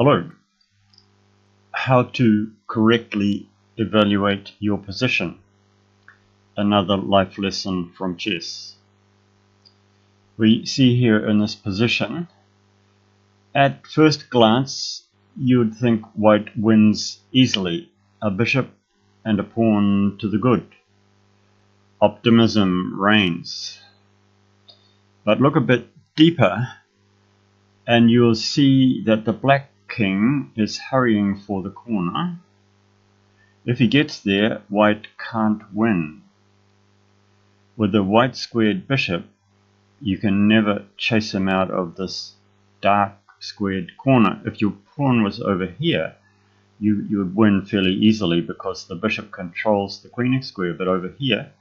Hello. How to correctly evaluate your position. Another life lesson from chess. We see here in this position, at first glance, you would think white wins easily, a bishop and a pawn to the good. Optimism reigns. But look a bit deeper, and you'll see that the black king is hurrying for the corner. If he gets there, white can't win. With the white squared bishop, you can never chase him out of this dark squared corner. If your pawn was over here, you would win fairly easily because the bishop controls the queening square, but over here,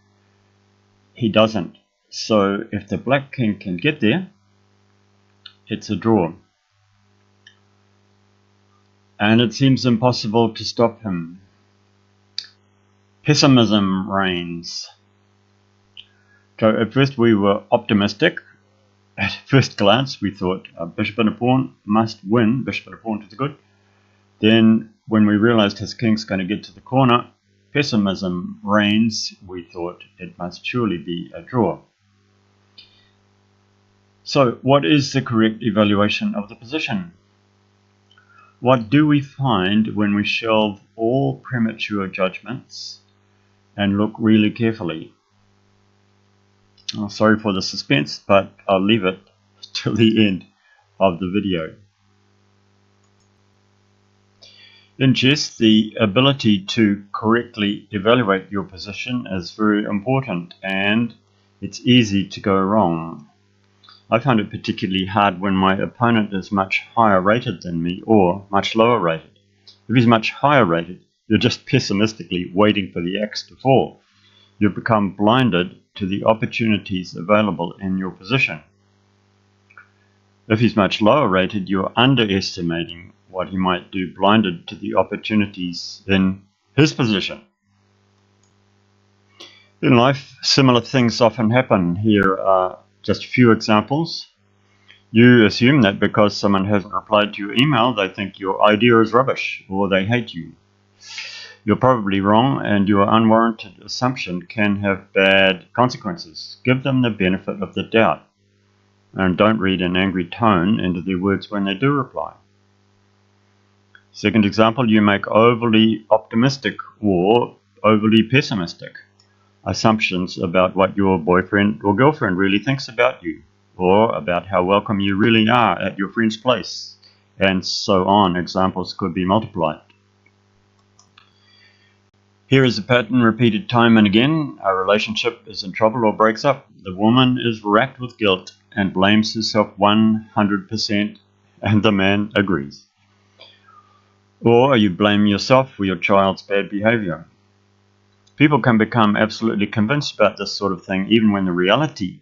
he doesn't. So if the black king can get there, it's a draw. And it seems impossible to stop him. Pessimism reigns. So at first we were optimistic. At first glance we thought a bishop and a pawn must win, bishop and a pawn to the good. Then when we realized his king's going to get to the corner, pessimism reigns. We thought it must surely be a draw. So what is the correct evaluation of the position? What do we find when we shelve all premature judgments and look really carefully? Oh, sorry for the suspense, but I'll leave it till the end of the video. In chess, the ability to correctly evaluate your position is very important, and it's easy to go wrong. I find it particularly hard when my opponent is much higher rated than me or much lower rated. If he's much higher rated, you're just pessimistically waiting for the axe to fall. You've become blinded to the opportunities available in your position. If he's much lower rated, you're underestimating what he might do, blinded to the opportunities in his position. In life, similar things often happen. Here are just a few examples. You assume that because someone hasn't replied to your email, they think your idea is rubbish or they hate you. You're probably wrong, and your unwarranted assumption can have bad consequences. Give them the benefit of the doubt, and don't read an angry tone into their words when they do reply. Second example, you make overly optimistic or overly pessimistic assumptions about what your boyfriend or girlfriend really thinks about you, or about how welcome you really are at your friend's place, and so on. Examples could be multiplied. Here is a pattern repeated time and again. A relationship is in trouble or breaks up. The woman is racked with guilt and blames herself 100%, and the man agrees. Or you blame yourself for your child's bad behavior. People can become absolutely convinced about this sort of thing, even when the reality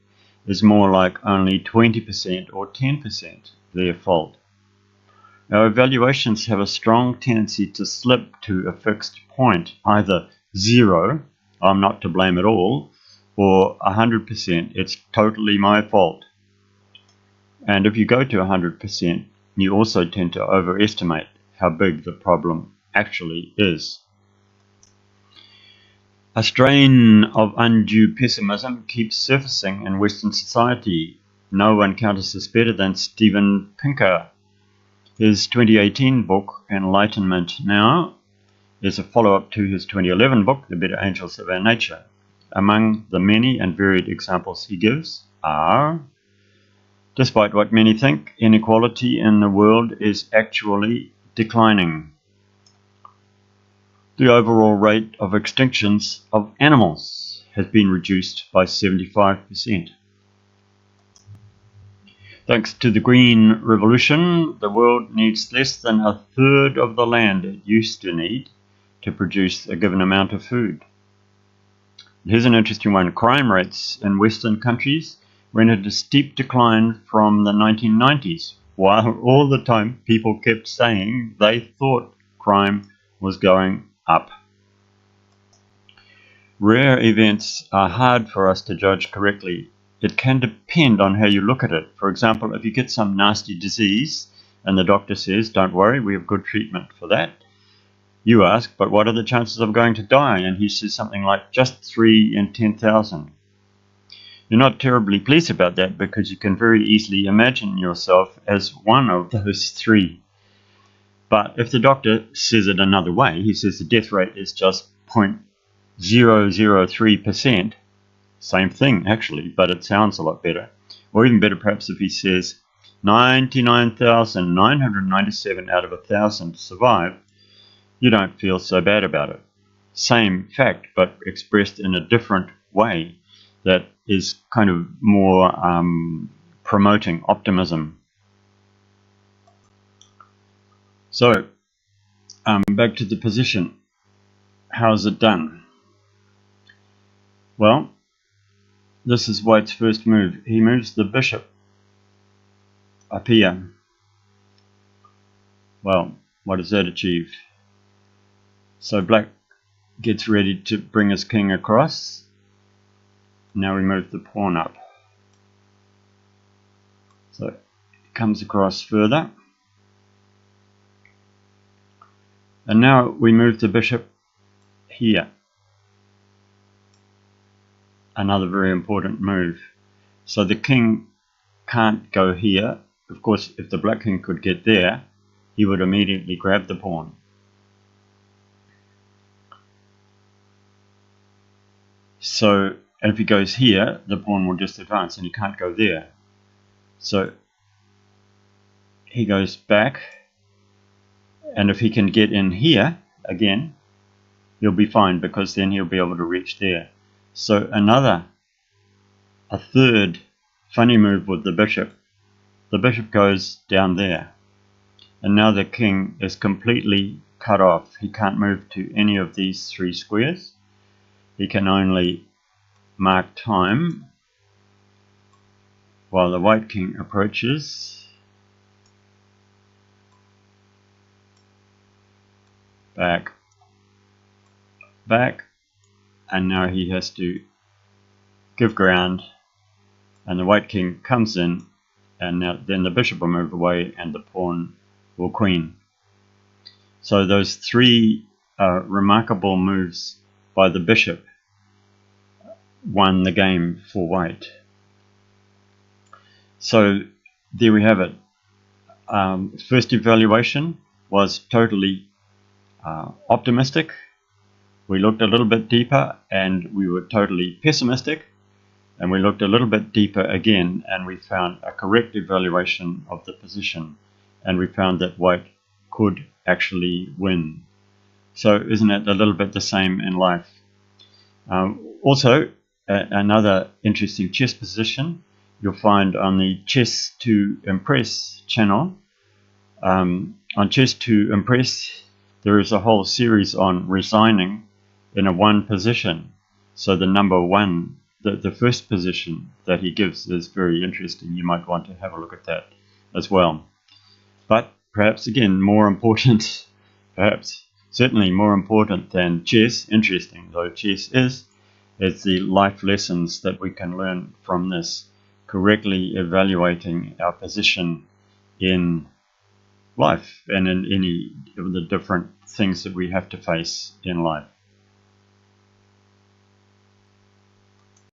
is more like only 20% or 10% their fault. Our evaluations have a strong tendency to slip to a fixed point, either 0, I'm not to blame at all, or 100%, it's totally my fault. And if you go to 100%, you also tend to overestimate how big the problem actually is. A strain of undue pessimism keeps surfacing in Western society. No one counters this better than Steven Pinker. His 2018 book, Enlightenment Now, is a follow-up to his 2011 book, The Better Angels of Our Nature. Among the many and varied examples he gives are, despite what many think, inequality in the world is actually declining. The overall rate of extinctions of animals has been reduced by 75%. Thanks to the Green Revolution, the world needs less than a third of the land it used to need to produce a given amount of food. Here's an interesting one. Crime rates in Western countries went into steep decline from the 1990s, while all the time people kept saying they thought crime was going up. Rare events are hard for us to judge correctly. It can depend on how you look at it. For example, if you get some nasty disease and the doctor says, don't worry, we have good treatment for that. You ask, but what are the chances of going to die? And he says something like, just 3 in 10,000. You're not terribly pleased about that because you can very easily imagine yourself as one of those 3. But if the doctor says it another way, he says the death rate is just 0.003%, same thing actually, but it sounds a lot better. Or even better perhaps if he says 99,997 out of 1,000 survive, you don't feel so bad about it. Same fact, but expressed in a different way that is kind of more promoting optimism. So, back to the position. How is it done? Well, this is White's first move. He moves the bishop up here. Well, what does that achieve? So Black gets ready to bring his king across. Now we move the pawn up. So it comes across further. And now we move the bishop here. Another very important move. So the king can't go here. Of course, if the black king could get there, he would immediately grab the pawn. So if he goes here, the pawn will just advance and he can't go there. So he goes back, and if he can get in here again, he'll be fine because then he'll be able to reach there. So a third funny move with the bishop. The bishop goes down there, and now the king is completely cut off. He can't move to any of these 3 squares. He can only mark time while the white king approaches. Back, back, and now he has to give ground, and the white king comes in, and now then the bishop will move away and the pawn will queen. So those 3 remarkable moves by the bishop won the game for white. So there we have it. First evaluation was totally optimistic. We looked a little bit deeper and we were totally pessimistic, and we looked a little bit deeper again and we found a correct evaluation of the position, and we found that white could actually win. So isn't it a little bit the same in life? Also, another interesting chess position you'll find on the Chess to Impress channel. On Chess to Impress, there is a whole series on resigning in a 1 position. So the number 1, the first position that he gives is very interesting. You might want to have a look at that as well. But perhaps again, more important, perhaps certainly more important than chess, interesting though chess is the life lessons that we can learn from this, correctly evaluating our position in life and in any of the different things that we have to face in life.